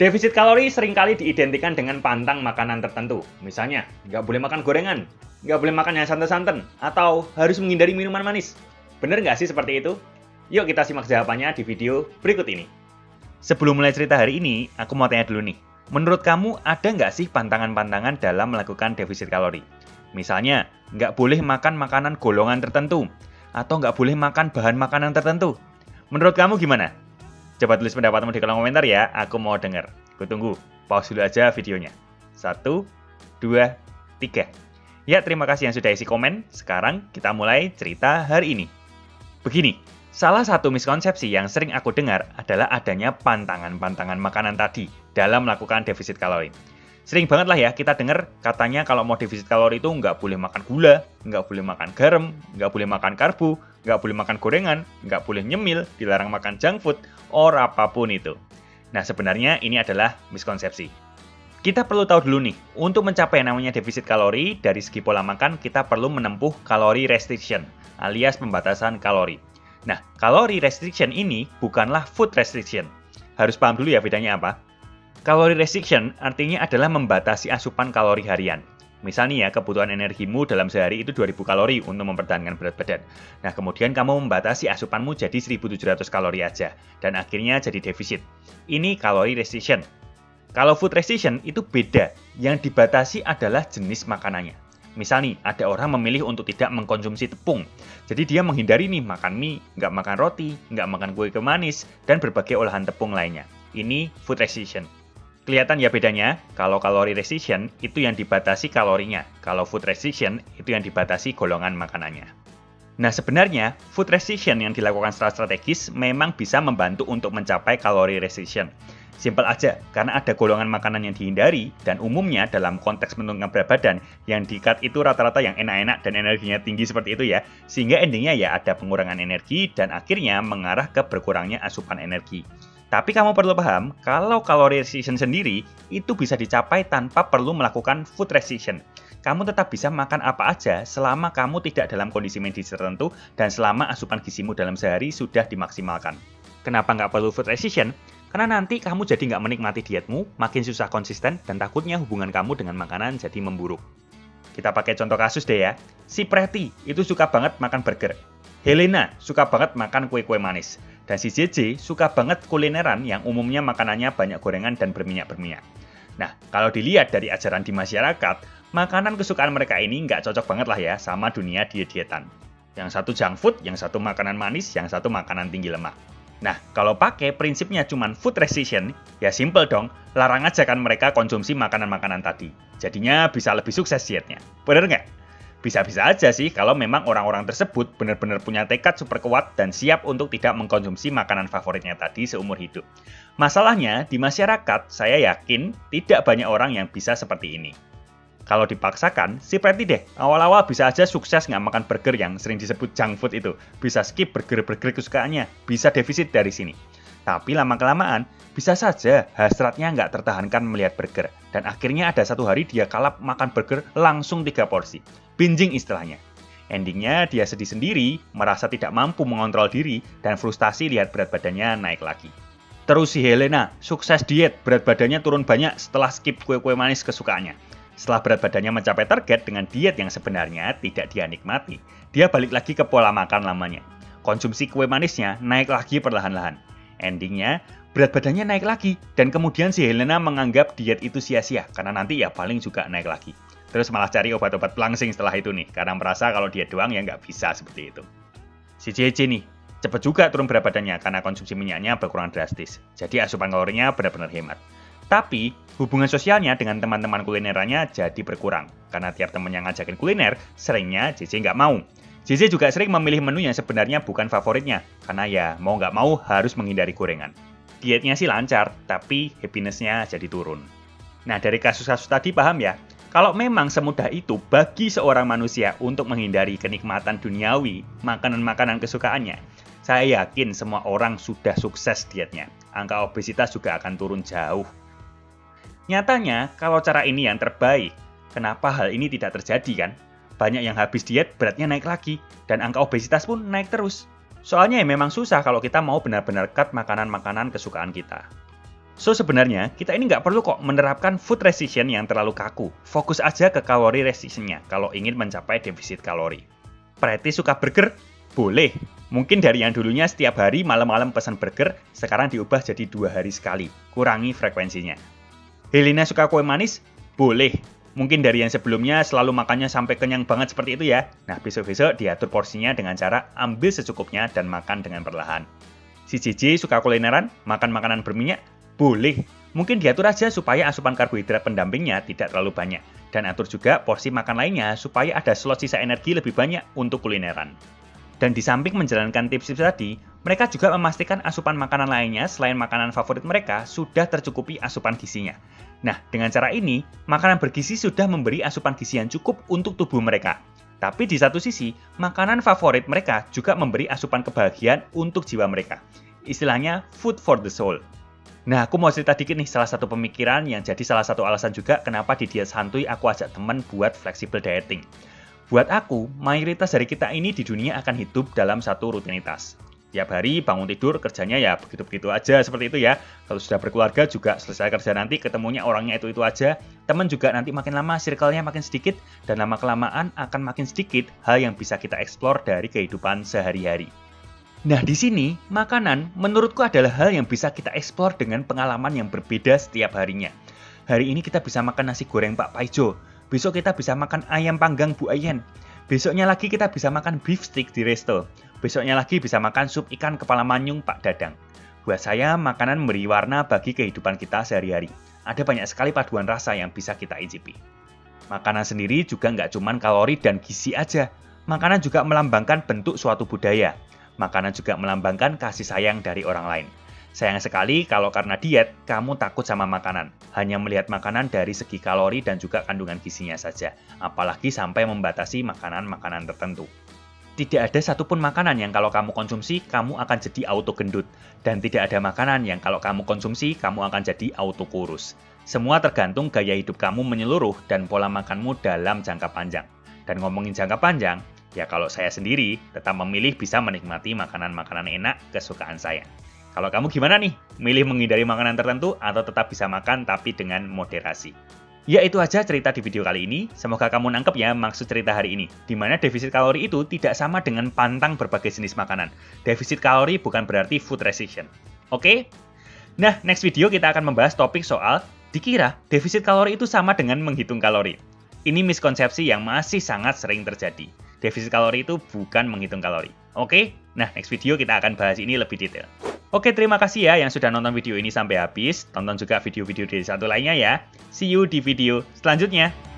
Defisit kalori seringkali diidentikan dengan pantang makanan tertentu. Misalnya, nggak boleh makan gorengan, nggak boleh makan yang santan-santan, atau harus menghindari minuman manis. Bener nggak sih seperti itu? Yuk kita simak jawabannya di video berikut ini. Sebelum mulai cerita hari ini, aku mau tanya dulu nih. Menurut kamu ada nggak sih pantangan-pantangan dalam melakukan defisit kalori? Misalnya, nggak boleh makan makanan golongan tertentu, atau nggak boleh makan bahan makanan tertentu. Menurut kamu gimana? Coba tulis pendapatmu di kolom komentar ya, aku mau denger. Aku tunggu, pause dulu aja videonya. 1, 2, 3. Ya, terima kasih yang sudah isi komen. Sekarang kita mulai cerita hari ini. Begini, salah satu miskonsepsi yang sering aku dengar adalah adanya pantangan-pantangan makanan tadi dalam melakukan defisit kalori. Sering banget lah ya kita dengar katanya kalau mau defisit kalori itu nggak boleh makan gula, nggak boleh makan garam, nggak boleh makan karbo, nggak boleh makan gorengan, nggak boleh nyemil, dilarang makan junk food, or apapun itu. Nah sebenarnya ini adalah miskonsepsi. Kita perlu tahu dulu nih, untuk mencapai yang namanya defisit kalori, dari segi pola makan kita perlu menempuh kalori restriction, alias pembatasan kalori. Nah, kalori restriction ini bukanlah food restriction. Harus paham dulu ya bedanya apa. Kalori restriction artinya adalah membatasi asupan kalori harian. Misalnya ya, kebutuhan energimu dalam sehari itu 2000 kalori untuk mempertahankan berat badan. Nah, kemudian kamu membatasi asupanmu jadi 1700 kalori aja. Dan akhirnya jadi defisit. Ini kalori restriction. Kalau food restriction itu beda. Yang dibatasi adalah jenis makanannya. Misal nih, ada orang memilih untuk tidak mengkonsumsi tepung. Jadi dia menghindari nih makan mie, nggak makan roti, nggak makan kue manis, dan berbagai olahan tepung lainnya. Ini food restriction. Kelihatan ya bedanya, kalau kalori restriction itu yang dibatasi kalorinya, kalau food restriction itu yang dibatasi golongan makanannya. Nah sebenarnya, food restriction yang dilakukan secara strategis memang bisa membantu untuk mencapai kalori restriction. Simpel aja, karena ada golongan makanan yang dihindari, dan umumnya dalam konteks menurunkan berat badan, yang di-cut itu rata-rata yang enak-enak dan energinya tinggi seperti itu ya, sehingga endingnya ya ada pengurangan energi dan akhirnya mengarah ke berkurangnya asupan energi. Tapi kamu perlu paham, kalau kalori restriction sendiri, itu bisa dicapai tanpa perlu melakukan food restriction. Kamu tetap bisa makan apa aja selama kamu tidak dalam kondisi medis tertentu dan selama asupan gizimu dalam sehari sudah dimaksimalkan. Kenapa nggak perlu food restriction? Karena nanti kamu jadi nggak menikmati dietmu, makin susah konsisten, dan takutnya hubungan kamu dengan makanan jadi memburuk. Kita pakai contoh kasus deh ya. Si Pretty itu suka banget makan burger. Helena suka banget makan kue-kue manis. Dan si JJ suka banget kulineran yang umumnya makanannya banyak gorengan dan berminyak-berminyak. Nah, kalau dilihat dari ajaran di masyarakat, makanan kesukaan mereka ini nggak cocok banget lah ya sama dunia diet-dietan. Yang satu junk food, yang satu makanan manis, yang satu makanan tinggi lemak. Nah, kalau pakai prinsipnya cuma food restriction, ya simple dong, larang aja kan mereka konsumsi makanan-makanan tadi. Jadinya bisa lebih sukses dietnya. Bener nggak? Bisa-bisa aja sih kalau memang orang-orang tersebut benar-benar punya tekad super kuat dan siap untuk tidak mengkonsumsi makanan favoritnya tadi seumur hidup. Masalahnya, di masyarakat, saya yakin tidak banyak orang yang bisa seperti ini. Kalau dipaksakan, si Pretty deh, awal-awal bisa aja sukses nggak makan burger yang sering disebut junk food itu. Bisa skip burger-burger kesukaannya, bisa defisit dari sini. Tapi lama-kelamaan, bisa saja hasratnya nggak tertahankan melihat burger. Dan akhirnya ada satu hari dia kalap makan burger langsung 3 porsi. Binging istilahnya. Endingnya dia sedih sendiri, merasa tidak mampu mengontrol diri, dan frustasi lihat berat badannya naik lagi. Terus si Helena, sukses diet, berat badannya turun banyak setelah skip kue-kue manis kesukaannya. Setelah berat badannya mencapai target dengan diet yang sebenarnya tidak dia nikmati, dia balik lagi ke pola makan lamanya. Konsumsi kue manisnya naik lagi perlahan-lahan. Endingnya, berat badannya naik lagi, dan kemudian si Helena menganggap diet itu sia-sia, karena nanti ya paling juga naik lagi. Terus malah cari obat-obat pelangsing setelah itu nih, karena merasa kalau diet doang ya nggak bisa seperti itu. Si JJ nih, cepet juga turun berat badannya karena konsumsi minyaknya berkurang drastis. Jadi asupan kalorinya benar-benar hemat. Tapi, hubungan sosialnya dengan teman-teman kulinerannya jadi berkurang. Karena tiap teman yang ngajakin kuliner, seringnya JJ nggak mau. JJ juga sering memilih menu yang sebenarnya bukan favoritnya, karena ya mau nggak mau harus menghindari gorengan. Dietnya sih lancar, tapi happiness-nya jadi turun. Nah, dari kasus-kasus tadi paham ya? Kalau memang semudah itu bagi seorang manusia untuk menghindari kenikmatan duniawi, makanan-makanan kesukaannya, saya yakin semua orang sudah sukses dietnya. Angka obesitas juga akan turun jauh. Nyatanya, kalau cara ini yang terbaik, kenapa hal ini tidak terjadi kan? Banyak yang habis diet, beratnya naik lagi, dan angka obesitas pun naik terus. Soalnya ya memang susah kalau kita mau benar-benar cut makanan-makanan kesukaan kita. So, sebenarnya kita ini nggak perlu kok menerapkan food restriction yang terlalu kaku. Fokus aja ke kalori restriction-nya kalau ingin mencapai defisit kalori. Pretty suka burger? Boleh. Mungkin dari yang dulunya setiap hari malam-malam pesan burger, sekarang diubah jadi 2 hari sekali. Kurangi frekuensinya. Helena suka kue manis? Boleh. Mungkin dari yang sebelumnya selalu makannya sampai kenyang banget seperti itu ya. Nah, besok-besok diatur porsinya dengan cara ambil secukupnya dan makan dengan perlahan. Si JJ suka kulineran? Makan makanan berminyak? Boleh. Mungkin diatur aja supaya asupan karbohidrat pendampingnya tidak terlalu banyak. Dan atur juga porsi makan lainnya supaya ada slot sisa energi lebih banyak untuk kulineran. Dan di samping menjalankan tips-tips tadi, mereka juga memastikan asupan makanan lainnya selain makanan favorit mereka sudah tercukupi asupan gizinya. Nah, dengan cara ini, makanan bergizi sudah memberi asupan gizi yang cukup untuk tubuh mereka. Tapi di satu sisi, makanan favorit mereka juga memberi asupan kebahagiaan untuk jiwa mereka. Istilahnya food for the soul. Nah, aku mau cerita dikit nih salah satu pemikiran yang jadi salah satu alasan juga kenapa di diet santuy aku ajak teman buat flexible dieting. Buat aku, mayoritas dari kita ini di dunia akan hidup dalam satu rutinitas. Tiap hari bangun tidur kerjanya ya begitu-begitu aja seperti itu ya. Kalau sudah berkeluarga juga selesai kerja nanti ketemunya orangnya itu aja. Teman juga nanti makin lama circle-nya makin sedikit dan lama-kelamaan akan makin sedikit hal yang bisa kita eksplor dari kehidupan sehari-hari. Nah, di sini, makanan menurutku adalah hal yang bisa kita eksplor dengan pengalaman yang berbeda setiap harinya. Hari ini kita bisa makan nasi goreng Pak Paijo, besok kita bisa makan ayam panggang Bu Ayen, besoknya lagi kita bisa makan beef stick di resto, besoknya lagi bisa makan sup ikan kepala manyung Pak Dadang. Buat saya, makanan memberi warna bagi kehidupan kita sehari-hari. Ada banyak sekali paduan rasa yang bisa kita icipi. Makanan sendiri juga nggak cuma kalori dan gizi aja. Makanan juga melambangkan bentuk suatu budaya. Makanan juga melambangkan kasih sayang dari orang lain. Sayang sekali kalau karena diet, kamu takut sama makanan. Hanya melihat makanan dari segi kalori dan juga kandungan gizinya saja. Apalagi sampai membatasi makanan-makanan tertentu. Tidak ada satupun makanan yang kalau kamu konsumsi, kamu akan jadi auto gendut. Dan tidak ada makanan yang kalau kamu konsumsi, kamu akan jadi auto kurus. Semua tergantung gaya hidup kamu menyeluruh dan pola makanmu dalam jangka panjang. Dan ngomongin jangka panjang, ya kalau saya sendiri tetap memilih bisa menikmati makanan-makanan enak kesukaan saya. Kalau kamu gimana nih? Milih menghindari makanan tertentu atau tetap bisa makan tapi dengan moderasi? Ya itu aja cerita di video kali ini. Semoga kamu nangkep ya maksud cerita hari ini. Di mana defisit kalori itu tidak sama dengan pantang berbagai jenis makanan. Defisit kalori bukan berarti food restriction. Oke? Nah, next video kita akan membahas topik soal dikira defisit kalori itu sama dengan menghitung kalori. Ini miskonsepsi yang masih sangat sering terjadi. Defisit kalori itu bukan menghitung kalori. Oke? Nah, next video kita akan bahas ini lebih detail. Oke, terima kasih ya yang sudah nonton video ini sampai habis. Tonton juga video-video dari satu lainnya ya. See you di video selanjutnya.